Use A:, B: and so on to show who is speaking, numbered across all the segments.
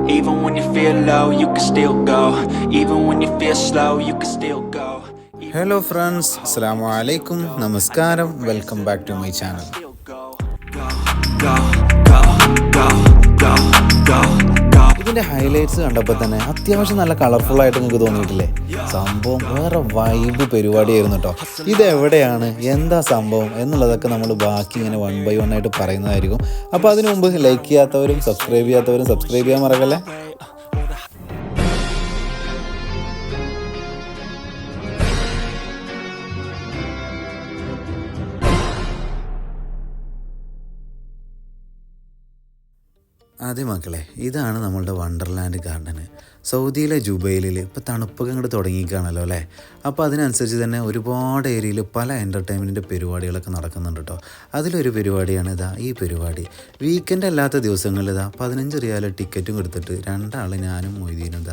A: Even when you feel low, you can still go. Even when you feel slow, you can still go.
B: Hello friends, അസ്സലാമു അലൈക്കും, നമസ്കാരം. Welcome back to my channel. ഇതിൻ്റെ highlights കണ്ടപ്പോൾ തന്നെ അത്യാവശ്യം നല്ല കളർഫുള്ളായിട്ട് നിങ്ങൾക്ക് തോന്നിയിട്ടില്ലേ? സംഭവം വേറെ വൈബ് പരിപാടിയായിരുന്നു കേട്ടോ. ഇതെവിടെയാണ്, എന്താ സംഭവം എന്നുള്ളതൊക്കെ നമ്മൾ ബാക്കി ഇങ്ങനെ 1 by 1 ആയിട്ട് പറയുന്നതായിരിക്കും. അപ്പോൾ അതിനു മുമ്പ് ലൈക്ക് ചെയ്യാത്തവരും സബ്സ്ക്രൈബ് ചെയ്യാൻ മറക്കല്ലേ. അതെ മക്കളെ, ഇതാണ് നമ്മളുടെ വണ്ടർലാൻഡ് ഗാർഡന്. സൗദിയിലെ ജുബൈലിൽ ഇപ്പോൾ തണുപ്പൊക്കെ ഇങ്ങോട്ട് തുടങ്ങിയിരിക്കുകയാണല്ലോ അല്ലേ. അപ്പോൾ അതിനനുസരിച്ച് തന്നെ ഒരുപാട് ഏരിയയിൽ പല എൻ്റർടൈൻമെൻറ്റിൻ്റെ പരിപാടികളൊക്കെ നടക്കുന്നുണ്ട് കേട്ടോ. അതിലൊരു പരിപാടിയാണ് ഈ പരിപാടി. വീക്കെൻഡ് അല്ലാത്ത ദിവസങ്ങളിൽ 15 റിയാൽ ടിക്കറ്റും എടുത്തിട്ട് 2 ആൾ ഞാനും മൊയ്തീനും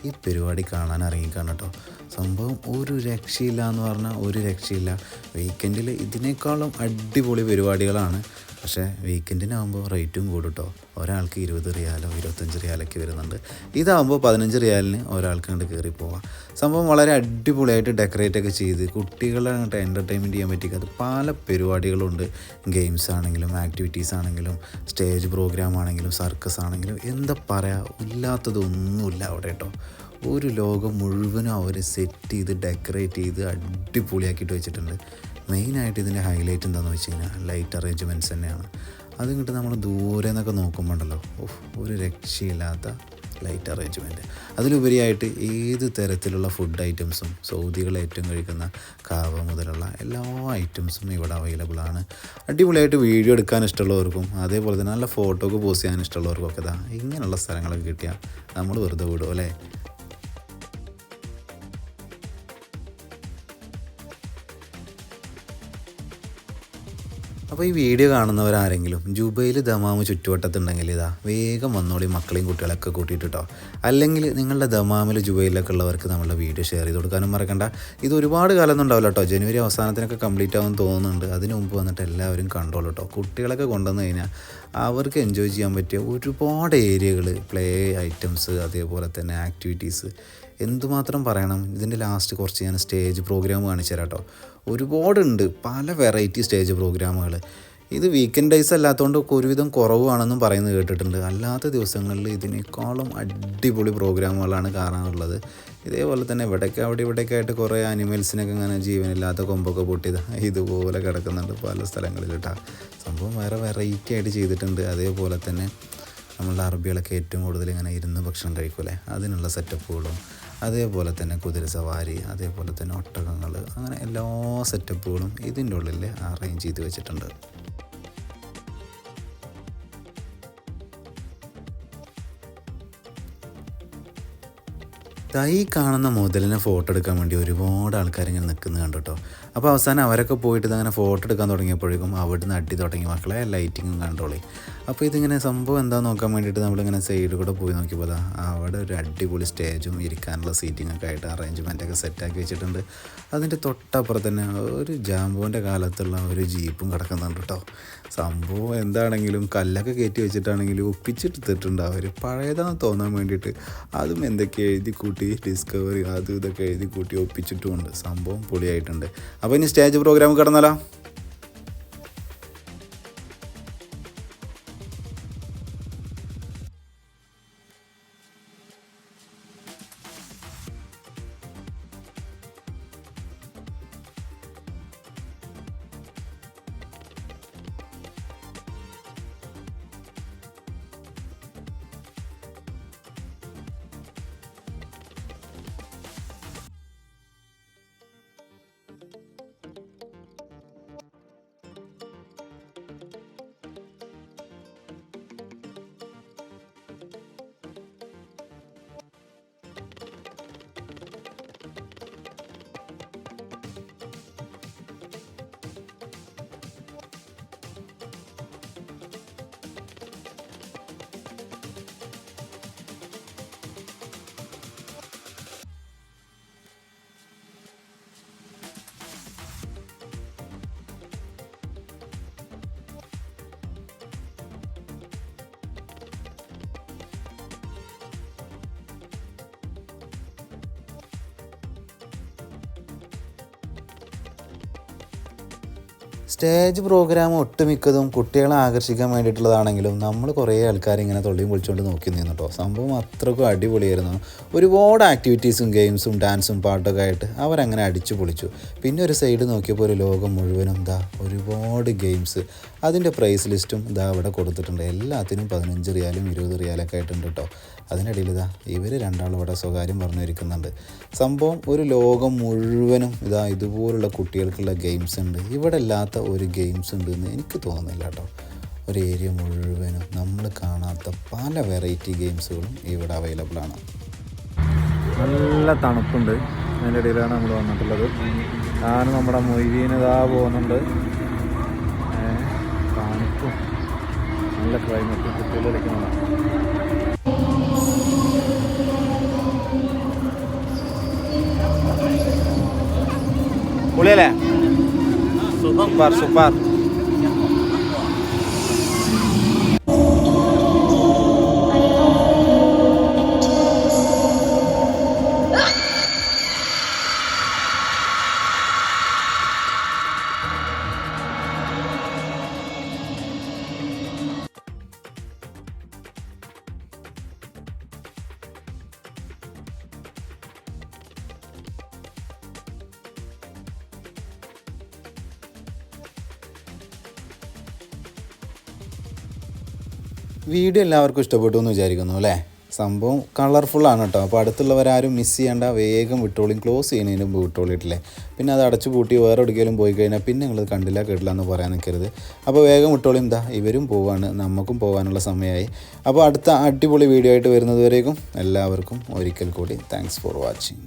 B: ഈ പരിപാടി കാണാൻ ഇറങ്ങിക്കാണ് കേട്ടോ. സംഭവം ഒരു രക്ഷയില്ല എന്ന് പറഞ്ഞാൽ ഒരു രക്ഷയില്ല. വീക്കെൻഡിൽ ഇതിനേക്കാളും അടിപൊളി പരിപാടികളാണ്. പക്ഷേ വീക്കെൻഡിനാകുമ്പോൾ റേറ്റും കൂടും കേട്ടോ. ഒരാൾക്ക് 20 റിയാലോ 25 റിയാലൊക്കെ വരുന്നുണ്ട്. ഇതാകുമ്പോൾ 15 റിയാലിന് ഒരാൾക്ക് കണ്ട് കയറി പോവാം. സംഭവം വളരെ അടിപൊളിയായിട്ട് ഡെക്കറേറ്റ് ഒക്കെ ചെയ്ത് കുട്ടികളെ എൻ്റർടൈൻമെൻറ്റ് ചെയ്യാൻ പറ്റിയത് പല പരിപാടികളുണ്ട്. ഗെയിംസ് ആണെങ്കിലും ആക്ടിവിറ്റീസ് ആണെങ്കിലും സ്റ്റേജ് പ്രോഗ്രാം ആണെങ്കിലും സർക്കസ് ആണെങ്കിലും എന്താ പറയുക, ഇല്ലാത്തതൊന്നുമില്ല അവിടെ കേട്ടോ. ഒരു ലോകം മുഴുവനും അവർ സെറ്റ് ചെയ്ത് ഡെക്കറേറ്റ് ചെയ്ത് അടിപൊളിയാക്കിയിട്ട് വെച്ചിട്ടുണ്ട്. മെയിനായിട്ട് ഇതിൻ്റെ ഹൈലൈറ്റ് എന്താണെന്ന് വെച്ച് കഴിഞ്ഞാൽ ലൈറ്റ് അറേഞ്ച്മെൻറ്റ്സ് തന്നെയാണ്. അത് കിട്ടും നമ്മൾ ദൂരെ നിന്നൊക്കെ നോക്കുമ്പോണ്ടല്ലോ, ഒരു രക്ഷയില്ലാത്ത ലൈറ്റ് അറേഞ്ച്മെൻറ്റ്. അതിലുപരിയായിട്ട് ഏത് തരത്തിലുള്ള ഫുഡ് ഐറ്റംസും സൗദികൾ ഏറ്റവും കഴിക്കുന്ന കാവ മുതലുള്ള എല്ലാ ഐറ്റംസും ഇവിടെ അവൈലബിൾ ആണ്. അടിപൊളിയായിട്ട് വീഡിയോ എടുക്കാൻ ഇഷ്ടമുള്ളവർക്കും അതേപോലെ തന്നെ നല്ല ഫോട്ടോക്ക് പോസ്റ്റ് ചെയ്യാൻ ഇഷ്ടമുള്ളവർക്കൊക്കെ ഇങ്ങനെയുള്ള സ്ഥലങ്ങളൊക്കെ കിട്ടിയാൽ നമ്മൾ വെറുതെ വിടും അല്ലേ. അപ്പോൾ ഈ വീഡിയോ കാണുന്നവരാരെങ്കിലും ജുബൈൽ ദമാമ് ചുറ്റുവട്ടത്തുണ്ടെങ്കിൽ വേഗം വന്നോളി, മക്കളെയും കുട്ടികളൊക്കെ കൂട്ടിയിട്ട് കേട്ടോ. അല്ലെങ്കിൽ നിങ്ങളുടെ ദമാമിൽ ജുബൈലിലൊക്കെ ഉള്ളവർക്ക് നമ്മളുടെ വീഡിയോ ഷെയർ ചെയ്ത് കൊടുക്കാനും മറക്കണ്ട. ഇത് ഒരുപാട് കാലമൊന്നും ഉണ്ടാവില്ല കേട്ടോ. ജനുവരി അവസാനത്തിനൊക്കെ കംപ്ലീറ്റ് ആവുമെന്ന് തോന്നുന്നുണ്ട്. അതിന് മുമ്പ് വന്നിട്ട് എല്ലാവരും കണ്ടോളൂ കേട്ടോ. കുട്ടികളൊക്കെ കൊണ്ടുവന്ന് കഴിഞ്ഞാൽ അവർക്ക് എൻജോയ് ചെയ്യാൻ പറ്റിയ ഒരുപാട് ഏരിയകൾ, പ്ലേ ഐറ്റംസ്, അതേപോലെ തന്നെ ആക്ടിവിറ്റീസ്, എന്തുമാത്രം പറയണം. ഇതിൻ്റെ ലാസ്റ്റ് കുറച്ച് ഞാൻ സ്റ്റേജ് പ്രോഗ്രാം കാണിച്ചു തരാം കേട്ടോ. ഒരുപാടുണ്ട്, പല വെറൈറ്റി സ്റ്റേജ് പ്രോഗ്രാമുകൾ. ഇത് വീക്കെൻഡ് ഡേയ്സ് അല്ലാത്തതുകൊണ്ട് ഒരുവിധം കുറവാണെന്നും പറയുന്നത് കേട്ടിട്ടുണ്ട്. അല്ലാത്ത ദിവസങ്ങളിൽ ഇതിനേക്കാളും അടിപൊളി പ്രോഗ്രാമുകളാണ് കാണാനുള്ളത്. ഇതേപോലെ തന്നെ ഇവിടെയൊക്കെ ആയിട്ട് കുറേ ആനിമൽസിനൊക്കെ ഇങ്ങനെ ജീവനില്ലാത്ത കൊമ്പൊക്കെ പൊട്ടിയത് ഇതുപോലെ കിടക്കുന്നുണ്ട് പല സ്ഥലങ്ങളിൽ കേട്ടോ. സംഭവം വേറെ വെറൈറ്റി ആയിട്ട് ചെയ്തിട്ടുണ്ട്. അതേപോലെ തന്നെ നമ്മളുടെ അറബികളൊക്കെ ഏറ്റവും കൂടുതൽ ഇങ്ങനെ ഇരുന്ന് ഭക്ഷണം കഴിക്കൂലേ, അതിനുള്ള സെറ്റപ്പുകളും, അതേപോലെ തന്നെ കുതിര സവാരി, അതേപോലെ തന്നെ ഒട്ടകങ്ങൾ, അങ്ങനെ എല്ലാ സെറ്റപ്പുകളും ഇതിൻ്റെ ഉള്ളിൽ അറേഞ്ച് ചെയ്ത് വെച്ചിട്ടുണ്ട്. ഈ കാണുന്ന മുതലിനെ ഫോട്ടോ എടുക്കാൻ വേണ്ടി ഒരുപാട് ആൾക്കാർ ഇങ്ങനെ നിൽക്കുന്നത് കണ്ടു കേട്ടോ. അപ്പോൾ അവസാനം അവരൊക്കെ പോയിട്ട് ഇതങ്ങനെ ഫോട്ടോ എടുക്കാൻ തുടങ്ങിയപ്പോഴേക്കും അവിടുന്ന് അടി തുടങ്ങി മക്കളെ ലൈറ്റിങ്ങും കണ്ടോളി. അപ്പോൾ ഇതിങ്ങനെ സംഭവം എന്താണെന്ന് നോക്കാൻ വേണ്ടിയിട്ട് നമ്മളിങ്ങനെ സൈഡിൽ കൂടെ പോയി നോക്കിയപ്പോൾ അവിടെ ഒരു അടിപൊളി സ്റ്റേജും ഇരിക്കാനുള്ള സീറ്റിങ്ങൊക്കെ ആയിട്ട് അറേഞ്ച്മെൻറ്റൊക്കെ സെറ്റാക്കി വെച്ചിട്ടുണ്ട്. അതിൻ്റെ തൊട്ടപ്പുറത്ത് തന്നെ ഒരു ജാംബോൻ്റെ കാലത്തുള്ള ഒരു ജീപ്പും കിടക്കുന്നുണ്ട് കേട്ടോ. സംഭവം എന്താണെങ്കിലും കല്ലൊക്കെ കയറ്റി വെച്ചിട്ടാണെങ്കിലും ഒപ്പിച്ചെടുത്തിട്ടുണ്ട് അവർ, പഴയതാണെന്ന് തോന്നാൻ വേണ്ടിയിട്ട്. അതും എന്തൊക്കെ എഴുതി കൂട്ടി ഡിസ്കവറി അതും ഇതൊക്കെ എഴുതി കൂട്ടി ഒപ്പിച്ചിട്ടുമുണ്ട്. സംഭവം പൊളിയായിട്ടുണ്ട്. അപ്പോൾ ഇനി സ്റ്റേജ് പ്രോഗ്രാം കിടന്നാലോ. സ്റ്റേജ് പ്രോഗ്രാം ഒട്ടുമിക്കതും കുട്ടികളെ ആകർഷിക്കാൻ വേണ്ടിയിട്ടുള്ളതാണെങ്കിലും നമ്മൾ കുറേ ആൾക്കാർ ഇങ്ങനെ തൊള്ളിയും പൊളിച്ചുകൊണ്ട് നോക്കി നിന്നു കേട്ടോ. സംഭവം അത്രക്കും അടിപൊളിയായിരുന്നു. ഒരുപാട് ആക്ടിവിറ്റീസും ഗെയിംസും ഡാൻസും പാട്ടൊക്കെ ആയിട്ട് അവരങ്ങനെ അടിച്ചു പൊളിച്ചു. പിന്നെ ഒരു സൈഡ് നോക്കിയപ്പോൾ ഒരു ലോകം മുഴുവനും ഒരുപാട് ഗെയിംസ്, അതിൻ്റെ പ്രൈസ് ലിസ്റ്റും അവിടെ കൊടുത്തിട്ടുണ്ട്. എല്ലാത്തിനും 15 റിയാലും 20 റിയാലൊക്കെ ആയിട്ടുണ്ട് കേട്ടോ. അതിനിടയിൽ ഇവർ രണ്ടാളും ഇവിടെ സ്വകാര്യം പറഞ്ഞിരിക്കുന്നുണ്ട്. സംഭവം ഒരു ലോകം മുഴുവനും ഇതുപോലുള്ള കുട്ടികൾക്കുള്ള ഗെയിംസ് ഉണ്ട്. ഇവിടെ ഇല്ലാത്ത ഒരു ഗെയിംസ് ഉണ്ടെന്ന് എനിക്ക് തോന്നുന്നില്ല കേട്ടോ. ഒരു ഏരിയ മുഴുവനും നമ്മൾ കാണാത്ത പല വെറൈറ്റി ഗെയിംസുകളും ഇവിടെ അവൈലബിൾ ആണ്.
C: നല്ല തണുപ്പുണ്ട്. അതിൻ്റെ ഇടയിലാണ് നമ്മൾ വന്നിട്ടുള്ളത്. ഞാൻ നമ്മുടെ മൊയ്തീന് പോകുന്നുണ്ട്. തണുപ്പും നല്ല ക്ലൈമറ്റും കുട്ടികൾ കളിക്കുന്നതാണ്. പൊളിയല്ലേ? Super super.
B: വീഡിയോ എല്ലാവർക്കും ഇഷ്ടപ്പെട്ടു എന്ന് വിചാരിക്കുന്നു അല്ലേ? സംഭവം കളർഫുള്ളാണ് കേട്ടോ. അപ്പോൾ അടുത്തുള്ളവരാരും മിസ് ചെയ്യേണ്ട, വേഗം വിട്ടോളിയും. ക്ലോസ് ചെയ്യുന്നതിന് മുമ്പ് വിട്ടോളിയിട്ടില്ലേ. പിന്നെ അത് അടച്ചു പൂട്ടി വേറെ എവിടെയെങ്കിലും പോയി കഴിഞ്ഞാൽ പിന്നെ നിങ്ങൾ കണ്ടില്ല കേട്ടില്ല എന്ന് പറയാൻ നിൽക്കരുത്. അപ്പോൾ വേഗം വിട്ടോളിയും. ഇവരും പോവാണ്, നമുക്കും പോകാനുള്ള സമയമായി. അപ്പോൾ അടുത്ത അടിപൊളി വീഡിയോ ആയിട്ട് വരുന്നത് വരേക്കും എല്ലാവർക്കും ഒരിക്കൽ കൂടി താങ്ക്സ് ഫോർ വാച്ചിങ്.